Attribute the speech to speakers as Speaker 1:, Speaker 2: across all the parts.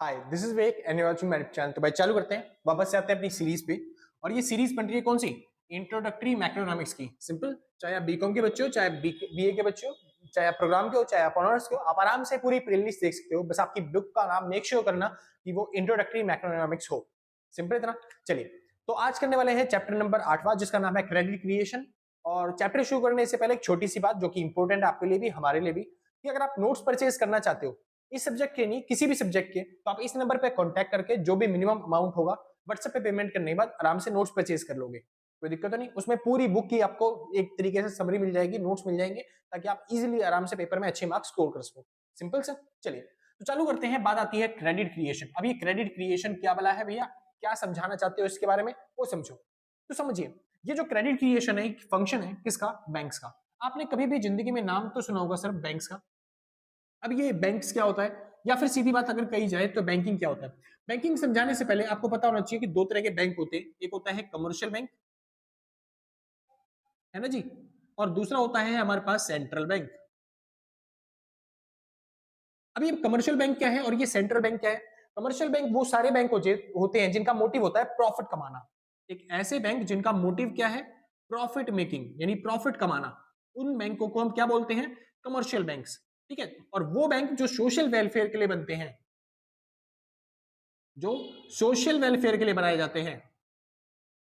Speaker 1: Hi this is Vek and you are watching my channel. तो भाई चालू करते हैं, वापस से आते हैं अपनी सीरीज पे। और ये सीरीज बन रही है कौन सी? इंट्रोडक्टरी मैक्रोइकोनॉमिक्स की। सिंपल, चाहे आप बीकॉम के बच्चे हो, चाहे बीए के बच्चे हो, चाहे आप प्रोग्राम के हो, चाहे आप ऑनर्स के हो, आप आराम से पूरी प्लेलिस्ट देख सकते हो। बस आपकी बुक का नाम मेक श्योर करना कि वो इंट्रोडक्टरी मैक्रोइकोनॉमिक्स हो। सिंपल इतना। चलिए, तो आज करने वाले हैं चैप्टर नंबर 8वां, जिसका नाम है क्रेडिट क्रिएशन। और चैप्टर शुरू करने से पहले एक छोटी सी बात जो कि इंपॉर्टेंट है आपके लिए भी हमारे लिए भी, कि अगर आप नोट्स परचेज करना चाहते हो इस सब्जेक्ट के, नहीं किसी भी सब्जेक्ट के, तो आप इस नंबर पे कांटेक्ट करके जो भी मिनिमम अमाउंट होगा व्हाट्सएप पे पेमेंट करने के बाद आराम से नोट्स परचेज कर लोगे। कोई दिक्कत तो नहीं, उसमें पूरी बुक की आपको एक तरीके से समरी मिल जाएगी, नोट्स मिल जाएंगे, ताकि आप इजीली आराम से पेपर में अच्छे मार्क्स स्कोर कर सको। सिंपल से। चलिए, तो चालू करते हैं। बात आती है क्रेडिट क्रिएशन। अब ये क्रेडिट क्रिएशन क्या बला है भैया, क्या समझाना चाहते हो इसके बारे में वो समझो। तो समझिए, ये जो क्रेडिट क्रिएशन है एक फंक्शन है किसका? बैंक्स का। आपने कभी भी जिंदगी में नाम तो सुना होगा सर बैंक्स का। अब ये बैंक्स क्या होता है, या फिर सीधी बात अगर कही जाए तो बैंकिंग क्या होता है। बैंकिंग समझाने से पहले आपको पता होना चाहिए कि दो तरह के बैंक होते हैं। एक होता है कमर्शियल बैंक, है ना जी, और दूसरा होता है हमारे पास सेंट्रल बैंक। अब ये कमर्शियल बैंक क्या है और ये सेंट्रल बैंक क्या है? कमर्शियल बैंक वो सारे बैंक होते हैं जिनका मोटिव होता है प्रॉफिट कमाना। एक ऐसे बैंक जिनका मोटिव क्या है? प्रॉफिट मेकिंग, यानी प्रॉफिट कमाना। उन बैंकों को हम क्या बोलते हैं? Commercial banks. ठीक है। और वो बैंक जो सोशल वेलफेयर के लिए बनते हैं, जो सोशल वेलफेयर के लिए बनाए जाते हैं,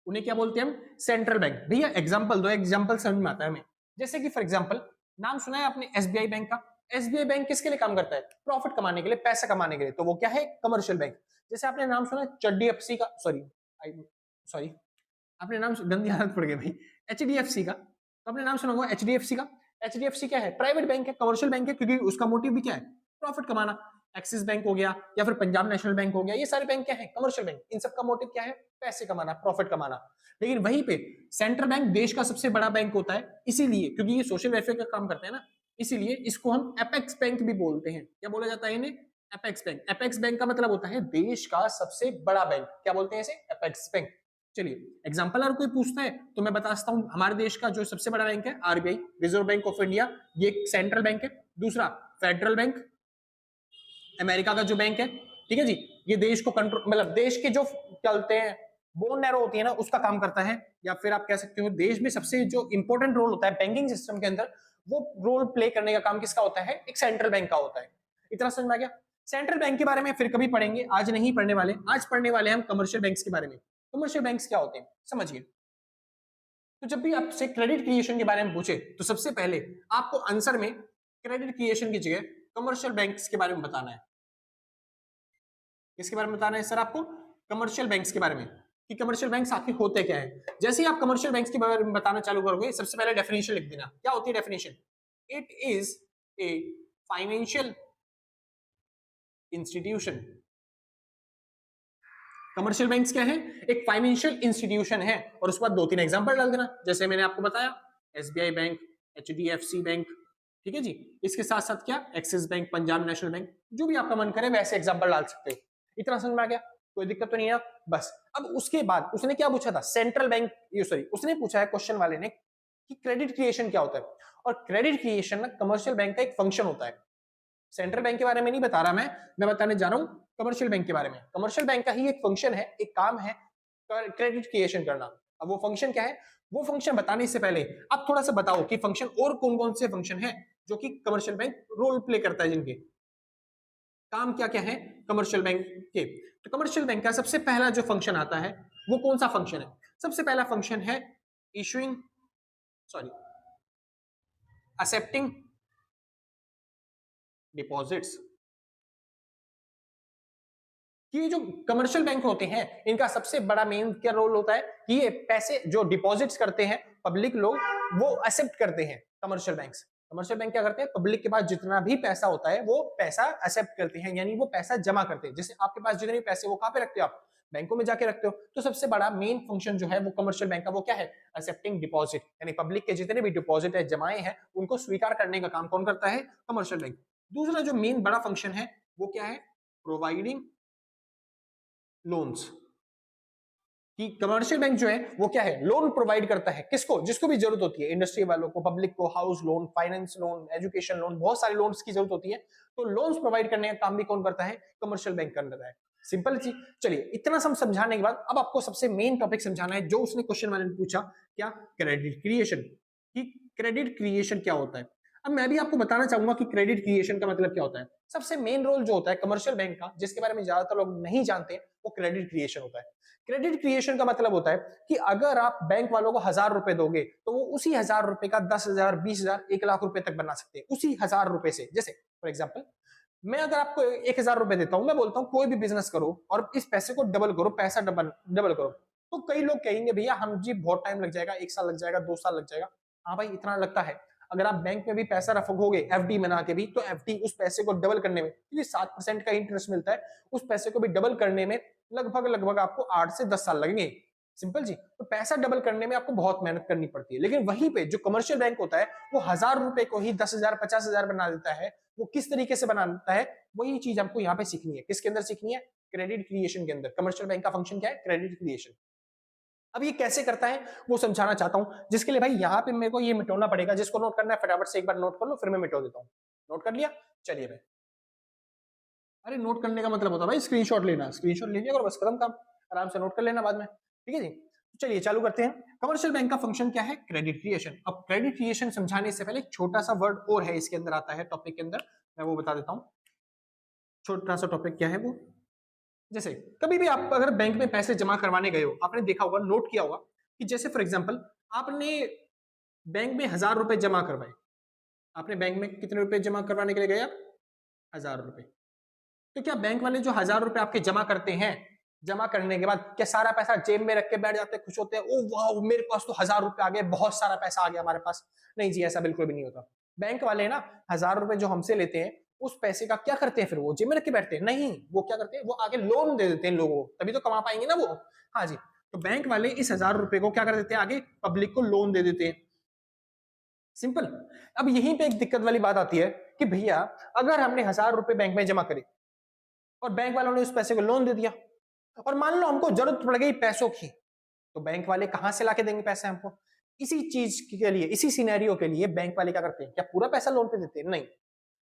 Speaker 1: उन्हें क्या बोलते हैं हम? Central bank. भैया एग्जांपल दो, एग्जांपल समझ में आता है हमें। जैसे कि फॉर एग्जांपल, नाम सुना है आपने एसबीआई बैंक का? एसबीआई बैंक किसके लिए काम करता है? प्रॉफिट कमाने के लिए, पैसा कमाने के लिए। तो वो क्या है? Commercial bank. जैसे आपने नाम सुना एचडीएफसी का, सॉरी आपने नाम, गंदी हालत पड़ गई भाई, एचडीएफसी का। तो आपने नाम सुना होगा एचडीएफसी का। एचडीएफसी क्या है? प्राइवेट बैंक है, कमर्शियल बैंक है, क्योंकि उसका मोटिव भी क्या है? प्रॉफिट कमाना। एक्सिस बैंक हो गया या फिर पंजाब नेशनल बैंक हो गया, ये सारे बैंक क्या है? Commercial bank. इन सबका मोटिव क्या है? पैसे कमाना, प्रॉफिट कमाना। लेकिन वहीं पे सेंट्रल बैंक देश का सबसे बड़ा बैंक होता है, इसीलिए क्योंकि ये सोशल वेलफेयर का काम करते हैं ना, इसीलिए इसको हम एपेक्स बैंक भी बोलते हैं। क्या बोला जाता है इन्हें? Apex bank. एपेक्स बैंक का मतलब होता है देश का सबसे बड़ा बैंक। क्या बोलते हैं इसे? Apex bank. चलिए, एग्जांपल अगर कोई पूछता है तो मैं बता सकता हूं, हमारे देश का जो सबसे बड़ा बैंक है RBI, reserve bank of India, ये एक सेंट्रल बैंक है। दूसरा फेडरल बैंक, अमेरिका का जो बैंक है। ठीक है जी, ये देश को कंट्रोल, मतलब देश के जो चलते हैं बोन नैरो होती है ना, उसका काम करता है। या फिर आप कह सकते हो देश में सबसे जो इंपॉर्टेंट रोल होता है बैंकिंग सिस्टम के अंदर, वो रोल प्ले करने का काम किसका होता है? एक सेंट्रल बैंक का होता है। इतना समझ में आ गया? सेंट्रल बैंक के बारे में फिर कभी पढ़ेंगे, आज नहीं पढ़ने वाले। आज पढ़ने वाले हम कमर्शियल बैंक्स के बारे में। कमर्शियल बैंक्स क्या होते हैं समझिए। तो जब भी आपसे क्रेडिट क्रिएशन के बारे में पूछे तो सबसे पहले आपको आंसर में क्रेडिट क्रिएशन की जगह कमर्शियल बैंक्स के बारे में बताना है। किसके बारे में बताना है सर आपको? कमर्शियल बैंक्स के बारे में, कि कमर्शियल बैंक्स आखिर होते क्या है। जैसे ही आप कमर्शियल बैंक्स के बारे में बताना चालू करोगे, सबसे पहले डेफिनेशन लिख देना। क्या होती है definition? It is a financial institution. Commercial banks क्या है? एक फाइनेंशियल इंस्टीट्यूशन है। और उसके बाद दो तीन एग्जांपल डाल देना, जैसे मैंने आपको बताया एसबीआई बैंक, एचडीएफसी बैंक। ठीक है जी, इसके साथ साथ क्या? Axis bank, Punjab national bank, जो भी आपका मन करे वैसे एग्जांपल डाल सकते हो। इतना समझ में आ गया? कोई दिक्कत तो नहीं है बस। अब उसके बाद उसने क्या पूछा था? सेंट्रल बैंक, ये सॉरी, उसने पूछा है क्वेश्चन वाले ने कि क्रेडिट क्रिएशन क्या होता है। और क्रेडिट क्रिएशन ना कमर्शियल बैंक का एक फंक्शन होता है। सेंट्रल बैंक के बारे में नहीं बता रहा मैं बताने जा रहा हूं कमर्शियल बैंक के बारे में। कमर्शियल बैंक का ही एक फंक्शन है, एक काम है क्रेडिट क्रिएशन करना। अब वो फंक्शन क्या है, वो फंक्शन बताने से पहले आप थोड़ा सा बताओ कि फंक्शन और कौन कौन से फंक्शन है जो कि कमर्शियल बैंक रोल प्ले करता है, जिनके काम क्या क्या है कमर्शियल बैंक के। तो कमर्शियल बैंक का सबसे पहला जो फंक्शन आता है वो कौन सा फंक्शन है? सबसे पहला फंक्शन है इशुइंग, सॉरी, एक्सेप्टिंग डिपॉजिट्स। कि जो कमर्शियल बैंक होते हैं इनका सबसे बड़ा मेन क्या रोल होता है कि ये पैसे जो डिपॉजिट्स करते हैं पब्लिक लोग, वो एक्सेप्ट करते हैं। कमर्शियल बैंक्स, कमर्शियल बैंक क्या करते हैं? पब्लिक के पास जितना भी पैसा होता है वो पैसा एक्सेप्ट करते हैं, यानी वो पैसा जमा करते हैं। जैसे आपके पास जितने भी पैसे वो कहां पे रखते हो? आप बैंकों में जाके रखते हो। तो सबसे बड़ा मेन फंक्शन जो है वो कमर्शियल बैंक का वो क्या है? एक्सेप्टिंग डिपॉजिट, यानी पब्लिक के जितने भी डिपॉजिट है, जमाए हैं, उनको स्वीकार करने का काम कौन करता है? Commercial bank. दूसरा जो मेन बड़ा फंक्शन है वो क्या है? Providing loans. कि कमर्शियल बैंक जो है वो क्या है, लोन प्रोवाइड करता है किसको, जिसको भी जरूरत होती है, इंडस्ट्री वालों को, पब्लिक को, house loan, finance loan, education loan, बहुत सारे लोन्स की जरूरत होती है। तो लोन्स प्रोवाइड करने का काम भी कौन करता है, कमर्शियल बैंक करता है। सिंपल चीज। चलिए इतना सब समझाने के बाद अब आपको सबसे मेन टॉपिक समझाना है जो उसने क्वेश्चन वाले ने पूछा, क्या, क्रेडिट क्रिएशन। कि क्रेडिट क्रिएशन क्या होता है। अब मैं भी आपको बताना चाहूंगा कि क्रेडिट क्रिएशन का मतलब क्या होता है। सबसे मेन रोल जो होता है कमर्शियल बैंक का, जिसके बारे में ज्यादातर लोग नहीं जानते, वो क्रेडिट क्रिएशन होता है। क्रेडिट क्रिएशन का मतलब होता है कि अगर आप बैंक वालों को 1000 रुपए दोगे तो वो उसी 1000 रुपए का 10,000, 20,000, 1,00,000 रुपए तक बना सकते हैं उसी 1000 रुपए से। जैसे फॉर एग्जाम्पल, मैं अगर आपको 1,000 रुपए देता हूं, मैं बोलता हूं कोई भी बिजनेस करो और इस पैसे को डबल करो, पैसा डबल डबल करो, तो कई लोग कहेंगे भैया हम जी बहुत टाइम लग जाएगा, 1 साल लग जाएगा, 2 साल लग जाएगा। हाँ भाई इतना लगता है। अगर आप बैंक में भी पैसा रखोगे एफडी बना के भी, तो एफडी उस पैसे को डबल करने में, क्योंकि 7% का इंटरेस्ट मिलता है, उस पैसे को भी डबल करने में लगभग लगभग आपको 8 से 10 साल लगेंगे। सिंपल जी। तो पैसा डबल करने में आपको बहुत मेहनत करनी पड़ती है, लेकिन वहीं पे जो कमर्शियल बैंक होता है वो 1000 रुपए को ही 10,000, 50,000 बना देता है। वो किस तरीके से बनाता है, वही चीज हमको यहाँ पे सीखनी है। किसके अंदर सीखनी है, क्रेडिट क्रिएशन के अंदर। कमर्शियल बैंक का फंक्शन क्या है, क्रेडिट क्रिएशन। अब ये कैसे करता है वो समझाना चाहता हूं, जिसके लिए भाई यहाँ पे मेरे को ये मिटाना पड़ेगा। जिसको नोट करना है फटाफट से एक बार नोट कर लो, फिर मैं मिटा देता हूँ। नोट कर लिया, चलिए भाई। अरे नोट करने का मतलब होता है भाई स्क्रीनशॉट लेना, स्क्रीनशॉट ले लिया और बस खत्म काम, आराम से नोट कर लेना बाद में। ठीक है जी। तो चलिए चालू करते हैं। कमर्शियल बैंक का फंक्शन क्या है, क्रेडिट क्रिएशन। अब क्रेडिट क्रिएशन समझाने से पहले एक छोटा सा वर्ड और है इसके अंदर आता है टॉपिक के अंदर, मैं वो बता देता हूँ। छोटा सा टॉपिक क्या है वो, जैसे कभी भी आप अगर बैंक में पैसे जमा करवाने गए हो, आपने देखा होगा, नोट किया होगा कि जैसे फॉर एग्जांपल आपने बैंक में 1000 रुपए जमा करवाए। आपने बैंक में कितने रुपए जमा करवाने के लिए गए आप, 1000 रुपए। तो क्या बैंक वाले जो 1000 रुपए आपके जमा करते हैं, जमा करने के बाद क्या सारा पैसा जेब में रख के बैठ जाते हैं, खुश होते हैं, ओ वाह मेरे पास तो 1000 रुपए आ गए, बहुत सारा पैसा आ गया हमारे पास। नहीं जी, ऐसा बिल्कुल भी नहीं होता। बैंक वाले ना 1000 रुपए जो हमसे लेते हैं, उस पैसे का क्या करते हैं, फिर वो जेब में रख के बैठते हैं, नहीं, वो क्या करते हैं, वो आगे लोन दे देते हैं लोगों को, तभी तो कमा पाएंगे ना वो। हाँ जी। तो बैंक वाले इस 1000 रुपए को क्या कर देते हैं, आगे पब्लिक को लोन दे देते हैं। सिंपल। अब यहीं पे एक दिक्कत वाली बात आती है कि भैया अगर हमने 1000 रुपए बैंक में जमा करे और बैंक वालों ने उस पैसे को लोन दे दिया, और मान लो हमको जरूरत पड़ गई पैसों की, तो बैंक वाले कहां से लाके देंगे पैसे हमको। इसी चीज के लिए, इसी सिनेरियो के लिए बैंक वाले क्या करते हैं, क्या पूरा पैसा लोन पे देते हैं, नहीं।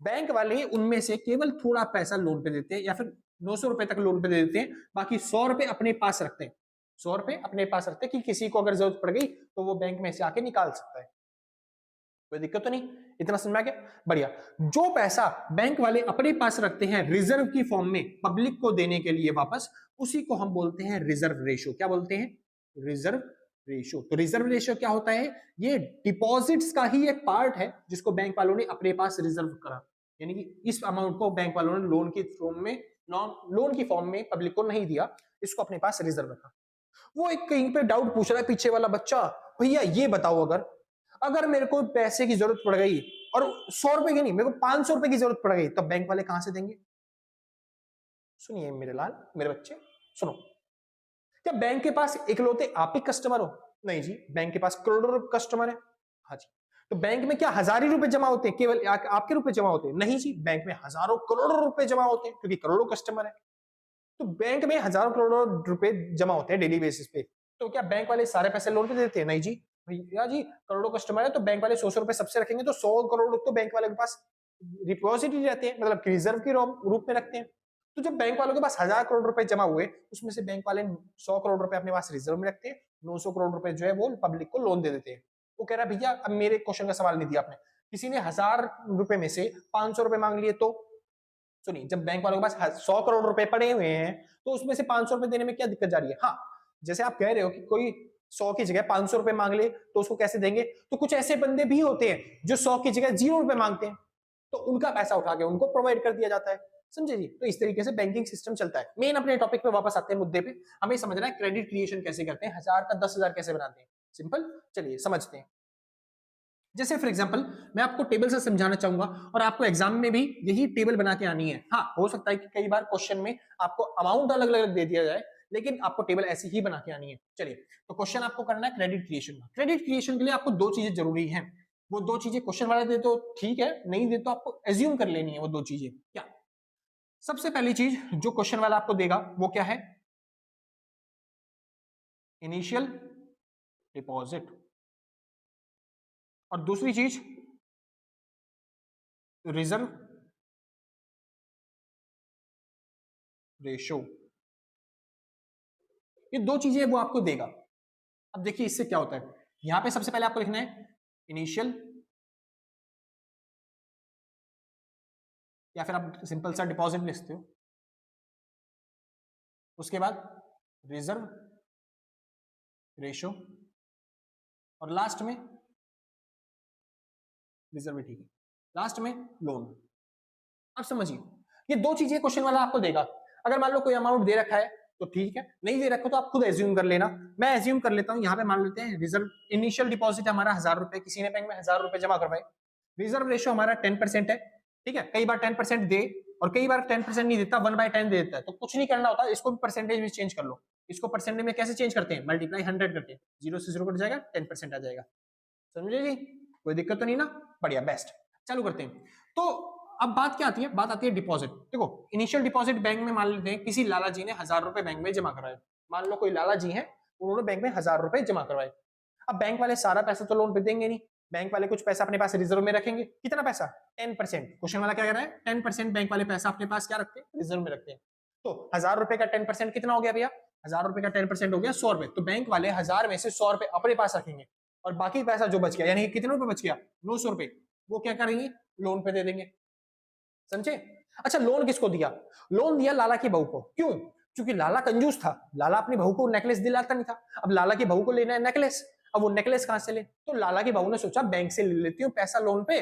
Speaker 1: बैंक वाले उनमें से केवल थोड़ा पैसा लोन पे देते हैं, या फिर 900 रुपए तक लोन पे दे देते हैं, बाकी 100 रुपए अपने पास रखते हैं। 100 रुपए अपने पास रखते हैं कि किसी को अगर जरूरत पड़ गई तो वो बैंक में से आके निकाल सकता है। कोई दिक्कत तो नहीं, इतना समझ में आ गया, बढ़िया। जो पैसा बैंक वाले अपने पास रखते हैं रिजर्व की फॉर्म में पब्लिक को देने के लिए वापस, उसी को हम बोलते हैं रिजर्व रेशो। क्या बोलते हैं, रिजर्व रेशो। तो रिजर्व रेशो क्या होता है, ये डिपॉजिट्स का ही एक पार्ट है जिसको बैंक वालों ने अपने पास रिजर्व करा, यानी कि इस अमाउंट को बैंक वालों ने लोन की फॉर्म में, लोन की फॉर्म में पब्लिक को नहीं दिया, इसको अपने पास रिजर्व रखा। वो एक कहीं पे डाउट पूछ रहा है पीछे वाला बच्चा, भैया ये बताओ, अगर अगर मेरे को पैसे की जरूरत पड़ गई और 100 रुपए की नहीं, मेरे को 500 रुपए की जरूरत पड़ गई, तो बैंक वाले कहां से देंगे। सुनिए मेरे लाल, मेरे बच्चे सुनो। क्या बैंक के पास इकलौते आप ही कस्टमर हो, नहीं जी, बैंक के पास करोड़ों कस्टमर है। हाँ जी। तो बैंक में क्या 1000 ही रुपए जमा होते हैं, केवल आपके रुपए जमा होते हैं, नहीं जी, बैंक में हजारों करोड़ों रुपए जमा होते हैं, क्योंकि करोड़ों कस्टमर है। तो बैंक में हजारों करोड़ों रुपए जमा होते हैं डेली बेसिस पे। तो क्या बैंक वाले सारे पैसे लोन पे देते हैं, नहीं जी, भैया जी करोड़ों कस्टमर है, तो बैंक वाले 100 रुपए सबसे रखेंगे, तो 100 करोड़ तो बैंक वाले के पास डिपॉजिट रहते हैं, मतलब रिजर्व के रूप में रखते हैं। तो जब बैंक वालों के पास 1000 करोड़ रुपए जमा हुए, उसमें से बैंक वाले 100 करोड़ रुपए अपने पास रिजर्व में रखते हैं, 900 करोड़ रुपए जो है वो पब्लिक को लोन दे देते हैं। वो कह रहा है भैया अब मेरे क्वेश्चन का सवाल नहीं दिया आपने, किसी ने 1000 रुपए में से 500 रुपए मांग लिए, तो सुनिए जब बैंक वालों के पास 100 करोड़ रुपए पड़े हुए हैं, तो उसमें से 500 रुपए देने में क्या दिक्कत जा रही है। हाँ, जैसे आप कह रहे हो कि कोई 100 की जगह 500 रुपए मांग ले तो उसको कैसे देंगे, तो कुछ ऐसे बंदे भी होते हैं जो 100 की जगह 0 रुपए मांगते हैं, तो उनका पैसा उठा के उनको प्रोवाइड कर दिया जाता है। समझे जी। तो इस तरीके से बैंकिंग सिस्टम चलता है। मेन अपने टॉपिक पे वापस आते हैं, मुद्दे पे। हमें समझना है क्रेडिट क्रिएशन कैसे करते हैं, 1000 का 10,000 कैसे बनाते हैं। सिंपल, चलिए समझते हैं। जैसे फॉर एग्जांपल मैं आपको टेबल से समझाना चाहूंगा, और आपको एग्जाम में भी यही टेबल बना के आनी है। हाँ, हो सकता है कि कई बार क्वेश्चन में आपको अमाउंट अलग अलग दे दिया जाए, लेकिन आपको टेबल ऐसी ही बना के आनी है। चलिए, तो क्वेश्चन आपको करना है क्रेडिट क्रिएशन का। क्रेडिट क्रिएशन के लिए आपको दो चीजें जरूरी हैं। वो दो चीजें क्वेश्चन वाले दे तो ठीक है, नहीं दे तो आपको एज्यूम कर लेनी है वो दो चीजें। क्या, सबसे पहली चीज जो क्वेश्चन वाला आपको देगा वो क्या है, इनिशियल डिपॉजिट, और दूसरी चीज रिजर्व रेशो। ये दो चीजें वो आपको देगा। अब देखिए इससे क्या होता है, यहां पे सबसे पहले आपको लिखना है इनिशियल, या फिर आप सिंपल सा डिपॉजिट लिखते हो, उसके बाद रिजर्व रेशो, और लास्ट में रिजर्व, ठीक है, लास्ट में लोन। अब समझिए ये दो चीजें क्वेश्चन वाला आपको देगा। अगर मान लो कोई अमाउंट दे रखा है तो ठीक है, नहीं दे रखा तो आप खुद एज्यूम कर लेना। मैं एज्यूम कर लेता हूं, यहाँ पे मान लेते हैं रिजर्व इनिशियल डिपॉजिट हमारा 1000 रुपए, किसी ने बैंक में 1000 रुपए जमा करवाए, रिजर्व रेशो हमारा 10% है, ठीक है। कई बार 10% दे और कई बार 10% नहीं देता, 1/10 दे देता है, तो कुछ नहीं करना होता, इसको परसेंटेज में चेंज कर लो। इसको परसेंटेज में कैसे चेंज करते हैं, मल्टीप्लाई 100 करते हैं, 0 से 0 कट जाएगा, 10% आ जाएगा। समझे जी, कोई दिक्कत तो नहीं ना, बढ़िया, बेस्ट। चालू करते हैं। तो अब बात क्या आती है, बात आती है डिपॉजिट। देखो इनिशियल डिपॉजिट बैंक में मान लेते हैं किसी लाला जी ने 1000 रुपए बैंक में जमा करवाए, मान लो कोई लाला जी हैं, उन्होंने बैंक में 1000 रुपए जमा करवाए। अब बैंक वाले सारा पैसा तो लोन पे देंगे नहीं, बैंक वाले कुछ पैसा अपने पास रिजर्व में रखेंगे। कितना पैसा, 10%। क्वेश्चन वाला क्या कह रहा है, 10% बैंक वाले पैसा अपने पास क्या रखते हैं, रिजर्व में रखते हैं। तो 1000 रुपए का 10% कितना हो गया भैया, 1000 रुपए का 10% हो गया 100 रुपए। तो बैंक वाले 1000 में से 100 रुपए अपने पास रखेंगे, और बाकी पैसा जो बच गया, यानी कितने रुपए बच गया, 900 रुपए, वो क्या करेंगे, लोन पे दे देंगे। समझे। अच्छा लोन किसको दिया, लोन दिया लाला की बहू को। क्यों, क्योंकि लाला कंजूस था, लाला अपनी बहू को नेकलेस दिलाता नहीं था। अब लाला की बहू को लेना है नेकलेस, अब वो नेकलेस कहां से ले, तो लाला की बहू ने सोचा बैंक से ले लेती हूँ पैसा लोन पे,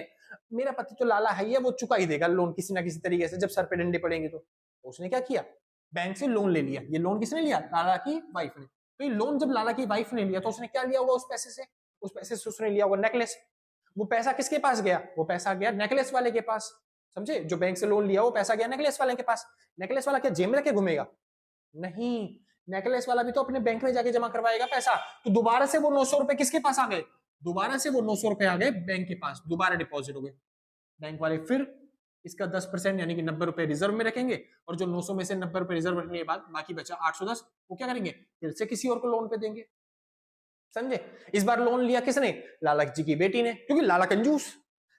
Speaker 1: मेरा पति तो लाला है, वो चुका ही देगा लोन किसी ना किसी तरीके से, जब सर पे डंडे पड़ेंगे। तो उसने क्या किया, बैंक से लोन ले लिया। ये लोन किसने लिया, लाला की वाइफ ने। तो ये लोन जब लाला की वाइफ ने लिया तो उसने क्या लिया होगा उस पैसे से, उस पैसे से उसने लिया होगा नेकलेस। वो पैसा किसके पास गया, वो पैसा गया नेकलेस वाले के पास। समझे, जो बैंक से लोन लिया वो पैसा गया नेकलेस वाले के पास। नेकलेस वाला क्या जेब में रखे घूमेगा, नहीं, नेकलेस वाला भी तो अपने बैंक में जाके जमा करवाएगा पैसा। तो दोबारा से वो 900 रुपए किसके पास आ गए, दोबारा से वो 900 रुपए आ गए बैंक के पास, दोबारा डिपॉजिट हो गए। बैंक वाले फिर इसका 10% यानी कि 90 रुपए रिजर्व में रखेंगे, और जो 900 में से 90 रुपए रिजर्व रखने के बाद बाकी बचा 810, वो क्या करेंगे, फिर से किसी और को लोन पे देंगे। समझे। इस बार लोन लिया किसने, लाला जी की बेटी ने, क्योंकि लाला कंजूस,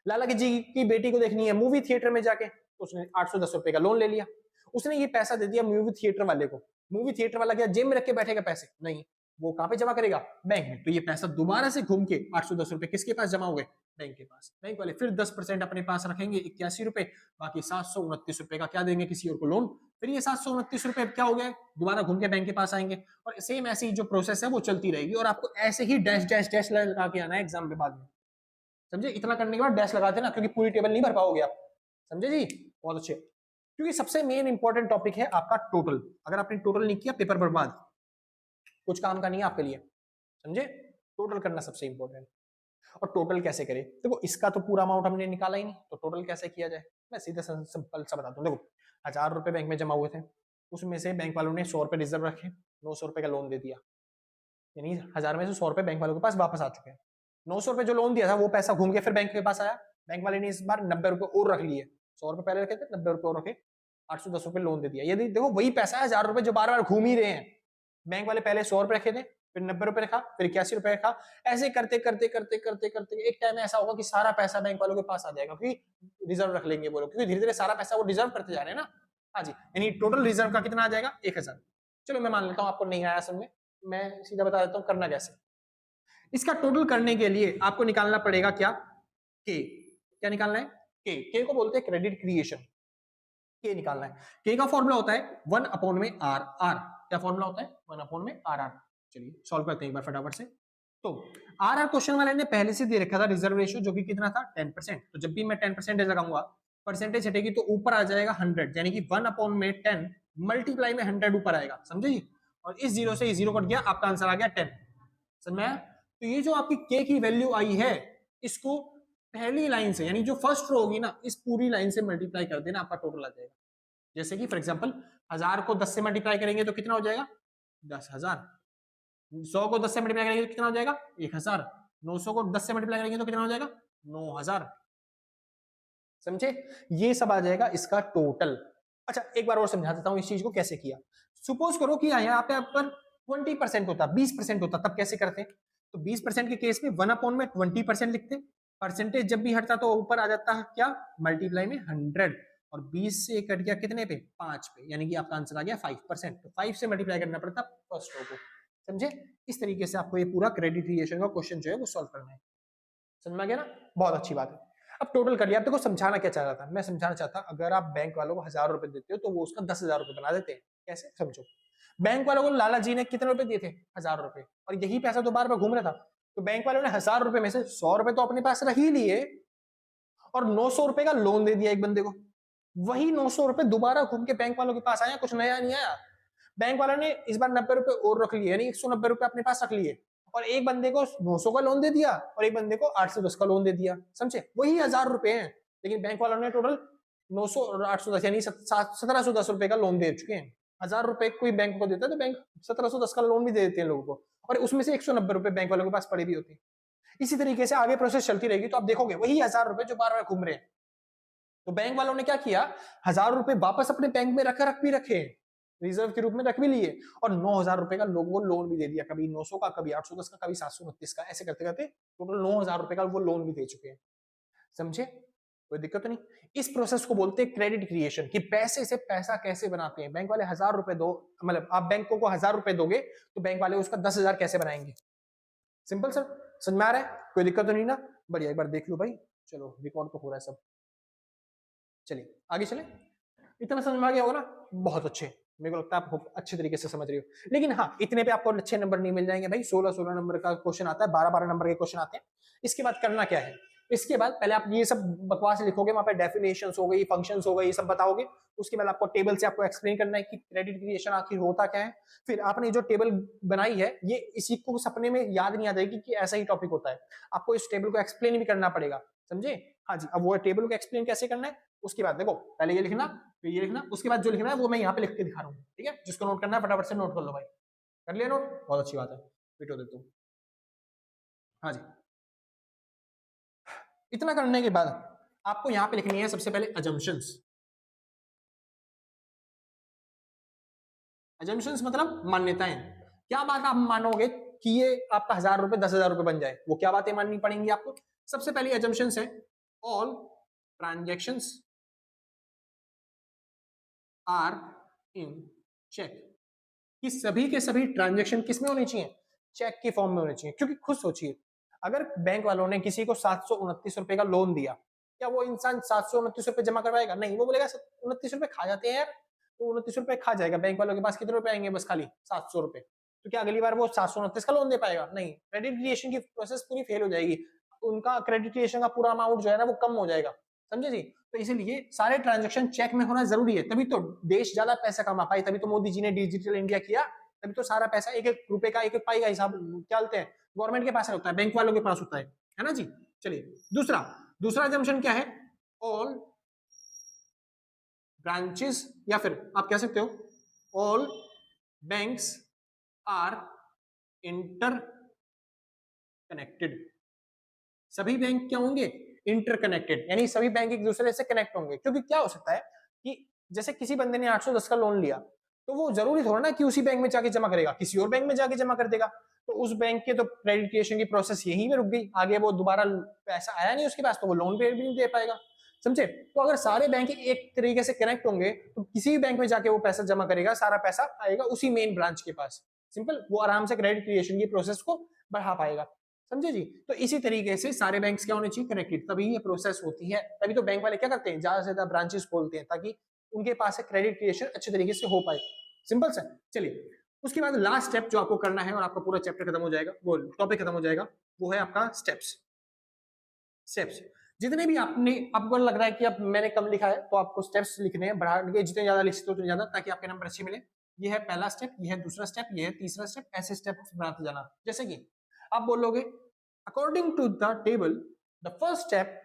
Speaker 1: लाला जी की बेटी को देखनी है मूवी थिएटर में जाके, तो उसने 810 रुपए का लोन ले लिया। उसने ये पैसा दे दिया मूवी थिएटर वाले को। मूवी थिएटर वाला क्या जेब में रख के बैठेगा पैसे, नहीं, वो कहां पे जमा करेगा, बैंक में। तो ये पैसा दोबारा से घूम के 810 रुपए किसके पास जमा हो गए, बैंक के पास। बैंक वाले फिर 10% अपने पास रखेंगे 81 रुपए, बाकी 729 रुपए का क्या देंगे, किसी और को लोन। फिर ये 729 रुपए क्या हो गए, दोबारा घूम के बैंक के पास आएंगे, और सेम ऐसी जो प्रोसेस है वो चलती रहेगी। और आपको ऐसे ही डैश डैश डैश लगा के आना है एग्जाम में बाद में। समझे, इतना करने के बाद डैश लगा देना, क्योंकि पूरी टेबल नहीं भर पाओगे आप। समझे जी, बहुत अच्छे। क्योंकि सबसे मेन इंपॉर्टेंट टॉपिक है आपका टोटल। अगर आपने टोटल नहीं किया पेपर बर्बाद, कुछ काम का नहीं है आपके लिए। समझे, टोटल करना सबसे इंपॉर्टेंट। और टोटल कैसे करें, देखो इसका तो पूरा अमाउंट हमने निकाला ही नहीं, तो टोटल कैसे किया जाए, मैं सीधे सिंपल सा बताता हूँ। देखो 1000 रुपए बैंक में जमा हुए थे, उसमें से बैंक वालों ने 100 रुपए रिजर्व रखे, 900 रुपए का लोन दे दिया, यानी 1000 में से 100 रुपए बैंक वालों के पास वापस आ चुके हैं। 900 रुपए जो लोन दिया था वो पैसा घूम के फिर बैंक के पास आया, बैंक वाले ने इस बार 90 रुपए और रख लिए। 100 रुपए पहले रखे थे, 90 रुपए और रखे, 810 रुपए लोन दे दिया। यदि देखो वही पैसा है 1000 रुपए जो बार बार घूम ही रहे हैं। बैंक वाले पहले 100 रुपए रखे थे, फिर 90 रुपए रखा, फिर 81 रुपए रखा, ऐसे करते करते करते करते करते एक टाइम ऐसा होगा कि सारा पैसा बैंक वालों के पास आ जाएगा, क्योंकि रिजर्व रख लेंगे वो लोग, क्योंकि धीरे धीरे सारा पैसा वो रिजर्व करते जा रहे हैं ना। हाँ जी, यानी टोटल रिजर्व का कितना आ जाएगा, 1000। चलो मैं मान लेता हूँ आपको नहीं आया समझ में, मैं सीधा बता देता हूँ करना कैसे। इसका टोटल करने के लिए आपको निकालना पड़ेगा क्या, के। क्या निकालना है, के को बोलते हैं क्रेडिट क्रिएशन। के निकालना है, के का फॉर्मूला होता है 1 अपॉन में आर। आर क्या फॉर्मूला होता है, 1 अपॉन में आर। आर चलिए सॉल्व करते हैं एक बार फटाफट से। तो आर क्वेश्चन वाले ने पहले से दे रखा था रिजर्व रेशियो, जो कि कितना था 10%। तो जब भी मैं 10% लगाऊंगा, परसेंटेज हटेगी तो ऊपर आ जाएगा 100, यानी कि 1 अपॉन में 10 मल्टीप्लाई में 100 ऊपर आएगा। समझे जी, और इस जीरो से जीरो कट गया, आपका आंसर आ गया 10। समझ में आया। तो ये जो आपकी के की वैल्यू आई है, इसको पहली लाइन से, यानी जो फर्स्ट रो होगी ना, इस पूरी लाइन से मल्टीप्लाई कर देना, आपका टोटल आ जाएगा। जैसे कि फॉर एग्जांपल 1000 को 10 से मल्टीप्लाई करेंगे तो कितना हो जाएगा 10,000, 100 को 10 से मल्टीप्लाई करेंगे तो कितना हो जाएगा 1000, 900 को 10 से मल्टीप्लाई करेंगे तो कितना हो जाएगा 9000। समझे, ये सब आ जाएगा इसका टोटल। अच्छा एक बार और समझा देता हूं इस चीज को कैसे किया। सपोज करो कि यहाँ पे पर 20% होता, 20% होता, तब कैसे करते? तो 20% के केस में 1 में 20% लिखते, परसेंटेज जब भी हटता तो ऊपर आ जाता है क्या, मल्टीप्लाई में 100, और 20 से कट गया कितने पे, 5 पे, यानी कि आपका आंसर आ गया 5%। तो 5 से मल्टीप्लाई करना पड़ता फर्स्ट रो को, समझे? इस तरीके से आपको ये पूरा क्रेडिट क्रिएशन का क्वेश्चन जो है वो सॉल्व करना है। समझ में आ गया ना? बहुत अच्छी बात है। अब टोटल कर लिया। अब देखो समझाना क्या चाह रहा था मैं, समझाना चाहता अगर आप बैंक वालों को 1000 रुपए देते हो तो वो उसका 10,000 रुपए बना देते हैं। कैसे, समझो। बैंक वालों को लाला जी ने कितने रुपए दिए थे, 1000 रुपए, और यही पैसा तो बार बार घूम रहा था। तो बैंक वालों ने 1000 रुपए में से 100 रुपए तो अपने पास रख ही लिए, और 900 रुपए का लोन दे दिया एक बंदे को। वही 900 रुपए दोबारा घूम के बैंक वालों के पास आया, कुछ नया नहीं आया। बैंक वालों ने इस बार 90 रुपए और रख लिए, यानी 190 रुपए अपने पास रख लिए, और एक बंदे को 900 का लोन दे दिया और एक बंदे को 810 का लोन दे दिया, समझे? वही 1000 रुपए हैं, लेकिन बैंक वालों ने टोटल 900 और 810 यानी 1710 रुपए का लोन दे चुके हैं। 1000 रुपए कोई बैंक को देता है तो बैंक 1710 का लोन भी दे देते हैं लोगों को, और उसमें से 190 रुपए बैंक वालों के पास पड़े भी होते हैं। इसी तरीके से आगे प्रोसेस चलती रहेगी, तो आप देखोगे वही 1000 रुपए जो बार बार घूम रहे हैं। तो बैंक वालों ने क्या किया, 1000 रुपए वापस अपने बैंक में रख भी रखे, रिजर्व के रूप में रख भी लिए, और 9000 रुपए का लोगों को लोन भी दे दिया, कभी 900 का, कभी 810 का, कभी 729 का, ऐसे करते करते टोटल 9000 रुपए का वो लोन भी दे चुके हैं। समझे? कोई दिक्कत तो नहीं। इस प्रोसेस को बोलते हैं क्रेडिट क्रिएशन, कि पैसे से पैसा कैसे बनाते हैं। बैंक वाले 1000 रुपए दो, मतलब आप बैंकों को 1000 रुपए दोगे तो बैंक वाले उसका 10,000 कैसे बनाएंगे। सिंपल सर, समझ में आ रहा है? कोई दिक्कत तो नहीं ना? बढ़िया, एक बार देख लो भाई। चलो रिकॉर्ड तो हो रहा है सब, चलिए आगे चले। इतना समझ में आ गया होगा ना? बहुत अच्छे, मेरे को लगता है आप अच्छे तरीके से समझ रहे हो। लेकिन हाँ, इतने पे आपको अच्छे नंबर नहीं मिल जाएंगे भाई। 16-16 नंबर का क्वेश्चन आता है, 12-12 नंबर के क्वेश्चन आते हैं। इसके बाद करना क्या है, इसके बाद पहले आप ये सब बकवास लिखोगे, वहां पे डेफिनेशंस हो गई, फंक्शंस हो गई, ये सब बताओगे। उसके बाद आपको टेबल से आपको एक्सप्लेन करना है कि क्रेडिट क्रिएशन आखिर होता क्या है। फिर आपने जो टेबल बनाई है, ये इसी को सपने में याद नहीं आ जाएगी कि ऐसा ही टॉपिक होता है। आपको इस टेबल को एक्सप्लेन भी करना पड़ेगा, समझे? हाँ जी। अब वो टेबल को एक्सप्लेन कैसे करना है, उसके बाद देखो, पहले ये लिखना, फिर ये लिखना, उसके बाद जो लिखना है वो मैं यहाँ पे लिख के दिखा रहा हूँ, ठीक है? जिसको नोट करना है फटाफट से नोट कर लो भाई। कर लिया नोट? बहुत अच्छी बात है, पिटो देता हूँ। हाँ जी। इतना करने के बाद आपको यहाँ पे लिखनी है सबसे पहले अजम्पशंस। अजम्पशंस मतलब मान्यताएं। क्या बात आप मानोगे कि ये आपका 1000 रुपए 10,000 रुपए बन जाए, वो क्या बातें माननी पड़ेंगी आपको? सबसे पहली अजम्पशंस है, all transactions are in cheque. कि सभी के सभी ट्रांजैक्शन किस में होनी चाहिए, चेक की फॉर्म में होनी चाहिए। क्योंकि खुद सोचिए, अगर बैंक वालों ने किसी को 729 रुपए का लोन दिया, क्या वो इंसान 729 रुपए जमा करवाएगा? नहीं, वो बोलेगा 29 रुपए खा जाते हैं यार, तो 29 रुपए खा जाएगा। बैंक वालों के पास कितने रुपए आएंगे, बस खाली 700 रुपए। तो क्या अगली बार वो 729 का लोन दे पाएगा? नहीं। क्रेडिट क्रिएशन की प्रोसेस पूरी फेल हो जाएगी, उनका क्रेडिट क्रिएशन का पूरा अमाउंट जो है ना वो कम हो जाएगा, समझे जी? तो इसीलिए सारे ट्रांजैक्शन चेक में होना जरूरी है, तभी तो देश ज्यादा पैसा कमा पाए, तभी तो मोदी जी ने डिजिटल इंडिया किया, तभी तो सारा पैसा एक एक रुपए का, एक एक पाई का हिसाब चलते हैं, गवर्नमेंट के पास होता है, बैंक वालों के पास होता है ना जी? चलिए दूसरा, दूसरा assumption क्या है, ऑल ब्रांचेस, या फिर आप कह सकते हो all banks are inter connected. सभी बैंक क्या होंगे, इंटरकनेक्टेड, यानी सभी बैंक एक दूसरे से कनेक्ट होंगे। क्योंकि क्या हो सकता है कि जैसे किसी बंदे ने 810 का लोन लिया, तो वो जरूरी थोड़ा ना कि उसी बैंक में जाके जमा करेगा, किसी और बैंक में जाके जमा कर देगा। तो उस बैंक के तो क्रेडिट क्रिएशन की प्रोसेस यहीं पे रुक गई, आगे वो दोबारा पैसा आया नहीं उसके पास, तो वो लोन पे भी नहीं दे पाएगा, समझे? तो अगर सारे बैंक एक तरीके से कनेक्ट होंगे तो किसी भी बैंक में जाके वो पैसा जमा करेगा, सारा पैसा आएगा उसी मेन ब्रांच के पास। सिंपल, वो आराम से क्रेडिट क्रिएशन की प्रोसेस को बढ़ा पाएगा, समझे जी? तो इसी तरीके से सारे बैंक्स क्या होने चाहिए, कनेक्टेड, तभी ये प्रोसेस होती है। तभी तो बैंक वाले क्या करते हैं, ज्यादा से ज्यादा ब्रांचेस खोलते हैं, ताकि उनके पास क्रेडिट क्रिएशन अच्छे तरीके से हो पाए। सिंपल सा। चलिए उसके बाद लास्ट स्टेप जो आपको करना है, और आपका पूरा चैप्टर खत्म हो जाएगा, वो टॉपिक खत्म हो जाएगा, वो है आपका स्टेप्स। स्टेप्स जितने भी आपको लग रहा है कि अब मैंने कम लिखा है, तो आपको स्टेप्स लिखने हैं, बढ़ा के जितने ज्यादा लिख सकते हो उतने ज्यादा, ताकि आपके नंबर अच्छे मिले। ये है पहला स्टेप, ये है दूसरा स्टेप, ये है तीसरा स्टेप, ऐसे स्टेप बनाते जाना। जैसे कि आप बोलोगे according to the table, the first step,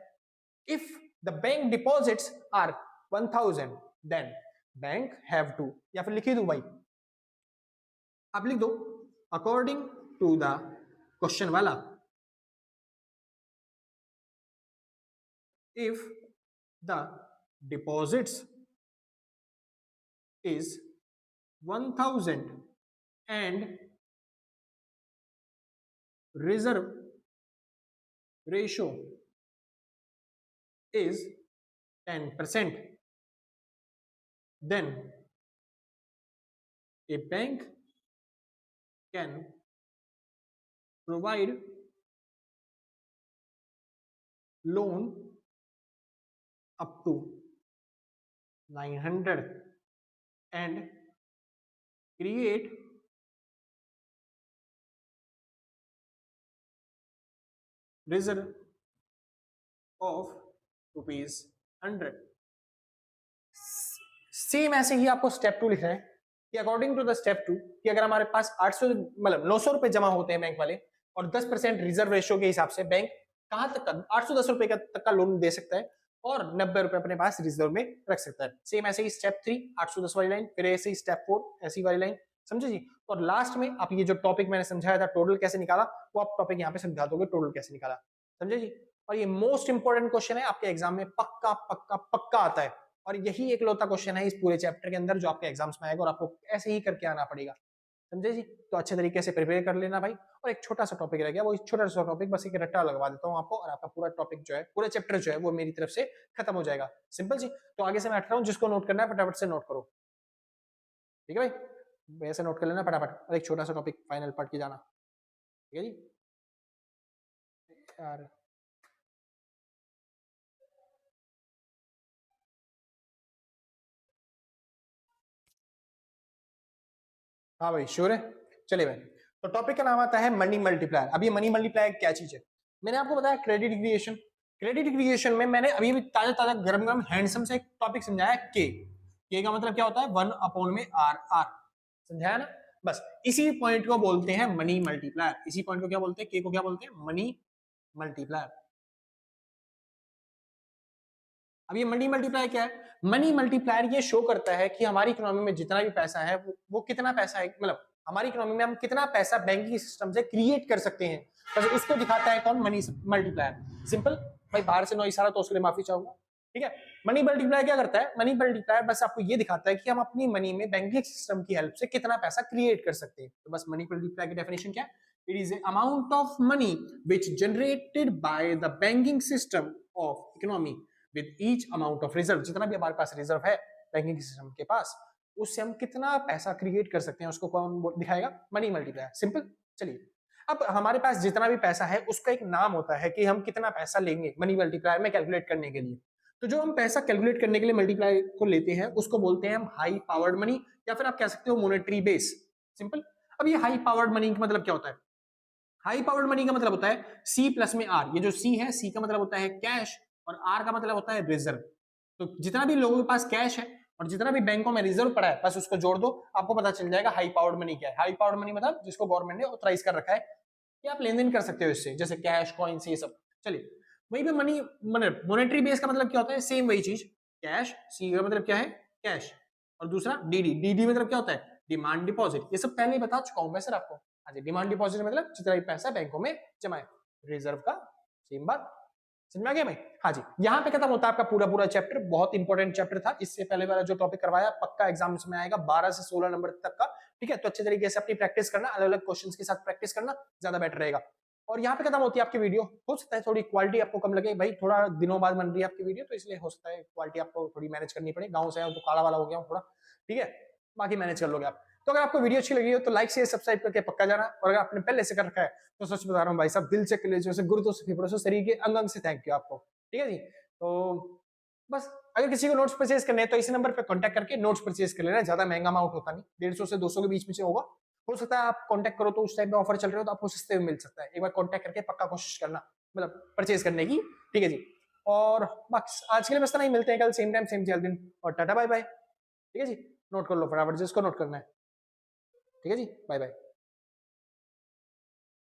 Speaker 1: if the bank deposits are 1000, then bank have to, या फिर लिखी दो भाई, आप लिख दो अकॉर्डिंग टू द क्वेश्चन वाला, if the deposits is 1000 and reserve ratio is 10%, then a bank can provide loan up to 900 and create reserve of ₹100। Same ऐसे ही आपको स्टेप 2 लिखना है कि अकॉर्डिंग टू द स्टेप 2 कि अगर हमारे पास 800 मतलब 900 रुपए जमा होते हैं बैंक वाले और 10% रिजर्व रेशियो के हिसाब से बैंक कहां तक का 810 रुपए तक का लोन दे सकता है और 90 रुपए अपने पास रिजर्व में रख सकता है। सेम ऐसे ही स्टेप 3 810 वाली लाइन, फिर ऐसे ही स्टेप 4 ऐसी वाली लाइन, समझे जी। और लास्ट में आप ये जो टॉपिक मैंने समझाया था टोटल कैसे निकाला वो आप टॉपिक यहाँ पे समझा दोगे टोटल कैसे निकाला, समझे जी। और ये मोस्ट इंपॉर्टेंट क्वेश्चन है आपके एग्जाम में पक्का पक्का पक्का आता है और यही एक लौता क्वेश्चन है इस पूरे चैप्टर के अंदर जो आपके एग्जाम्स में आएगा और आपको ऐसे ही करके आना पड़ेगा, समझे जी। तो अच्छे तरीके से प्रिपेयर कर लेना भाई। और एक छोटा सा टॉपिक रह गया, वो छोटा सा टॉपिक बस एक रट्टा लगवा देता हूँ आपको और आपका पूरा टॉपिक जो है पूरा चैप्टर जो है वो मेरी तरफ से खत्म हो जाएगा, सिंपल जी। तो आगे से मैं हट रहा हूँ, जिसको नोट करना है फटाफट से नोट करो, ठीक है भाई, वैसे नोट कर लेना फटाफट और एक छोटा सा टॉपिक फाइनल पढ़ के जाना, ठीक है जी यार। हाँ भाई श्योर है, चलिए भाई। तो टॉपिक का नाम आता है मनी मल्टीप्लायर। अब ये मनी मल्टीप्लायर क्या चीज है, मैंने आपको बताया क्रेडिट क्रिएशन। क्रेडिट क्रिएशन में मैंने अभी भी ताजा ताजा गरम गरम हैंडसम से एक टॉपिक समझाया के का मतलब क्या होता है 1 में आर आर, समझाया ना। बस इसी पॉइंट को बोलते हैं मनी मल्टीप्लायर, इसी पॉइंट को क्या बोलते हैं, के को क्या बोलते हैं मनी मल्टीप्लायर। अब ये मनी मल्टीप्लायर क्या है, मनी मल्टीप्लायर ये शो करता है कि हमारी इकोनॉमी में जितना भी पैसा है वो कितना पैसा है, मतलब हमारी इकोनॉमी में हम कितना पैसा बैंकिंग सिस्टम से क्रिएट कर सकते हैं, बस उसको दिखाता है कौन, मनी मल्टीप्लायर। सिंपल भाई, बाहर से नॉइस आ रहा तो उसके लिए माफी चाहूंगा, ठीक है। मनी मल्टीप्लायर क्या करता है, मनी मल्टीप्लायर बस आपको ये दिखाता है कि हम अपनी मनी में बैंकिंग सिस्टम की हेल्प से कितना पैसा क्रिएट कर सकते हैं। तो बस मनी मल्टीप्लायर की डेफिनेशन क्या है, it is a amount of money which generated by the banking system of economy with each amount of reserve. जितना भी हमारे पास रिजर्व है बैंकिंग सिस्टम के पास उससे हम कितना पैसा क्रिएट कर सकते हैं उसको कौन दिखाएगा, मनी मल्टीप्लायर। सिंपल। चलिए अब हमारे पास जितना भी पैसा है उसका एक नाम होता है कि हम कितना पैसा लेंगे मनी मल्टीप्लायर में कैलकुलेट करने के लिए। तो जो हम पैसा कैलकुलेट करने के लिए मल्टीप्लायर को लेते हैं उसको बोलते हैं हम हाई पावर्ड मनी या फिर आप कह सकते हो मॉनेटरी बेस। सिंपल। अब ये हाई पावर्ड मनी का मतलब क्या होता है, हाई पावर्ड मनी का मतलब होता है सी प्लस में आर। ये जो सी है, सी का मतलब होता है कैश और आर का मतलब होता है रिजर्व। तो जितना भी लोगों के पास कैश है और जितना भी बैंकों में रिजर्व पड़ा है बस उसको जोड़ दो, आपको पता चल जाएगा हाई पावर्ड मनी क्या है। हाई पावर्ड मनी मतलब जिसको गवर्नमेंट ने ऑथराइज कर रखा है कि आप लेन देन कर सकते हो इससे, जैसे कैश कॉइन से ये सब। चलिए वही पे मनी मॉनेटरी बेस का मतलब क्या होता है, सेम वही चीज, कैश, सी का मतलब क्या है कैश और दूसरा डीडी। डीडी मतलब क्या होता है डिमांड डिपॉजिट। ये सब पहले ही बता चुका हूं मैं सर आपको। हाँ जी, डिमांड डिपॉजिट मतलब जितना भी पैसा बैंकों में जमा है। रिजर्व का सेम बात, समझ में आ गया भाई। हाँ जी, यहाँ पे खत्म होता है आपका पूरा पूरा चैप्टर। बहुत इंपॉर्टेंट चैप्टर था, इससे पहले वाला जो टॉपिक करवाया पक्का एग्जाम में आएगा 12 से 16 नंबर तक का, ठीक है। तो अच्छे तरीके से अपनी प्रैक्टिस करना, अलग अलग क्वेश्चंस के साथ प्रैक्टिस करना ज्यादा बेटर रहेगा। और यहाँ पे खत्म होती है आपकी वीडियो। हो सकता है थोड़ी क्वालिटी आपको कम लगे भाई, थोड़ा दिनों बाद बन रही है आपकी वीडियो तो इसलिए हो सकता है क्वालिटी आपको थोड़ी मैनेज करनी पड़े। गाँव से तो काला वाला हो गया थोड़ा, ठीक है, बाकी मैनेज कर लोगे आप। तो अगर आपको वीडियो अच्छी लगी हो तो लाइक शेयर सब्सक्राइब करके पक्का जाना। और अगर आपने पहले से कर रखा है तो सच बता रहा हूँ भाई साहब, दिल से कलेजों से गुर्दों से फेफड़ों से शरीर के अंग अंग से थैंक यू आपको, ठीक है जी। तो बस अगर किसी को नोट्स परचेज करने हैं तो इसी नंबर पे कांटेक्ट करके नोट्स परचेज कर लेना। ज्यादा महंगा अमाउंट होता नहीं, 150 से 200 के बीच में से होगा। हो सकता है आप कांटेक्ट करो तो उस टाइम पे ऑफर चल रहे हो तो आपको सस्ते में मिल सकता है। एक बार कांटेक्ट करके पक्का कोशिश करना, मतलब परचेज करने की, ठीक है जी। और बस आज के लिए बस इतना ही, मिलते हैं कल सेम टाइम सेम दिन और टाटा बाय बाय, ठीक है जी। नोट कर लो फटाफट जिसको नोट करना है, ठीक है जी, बाय बाय।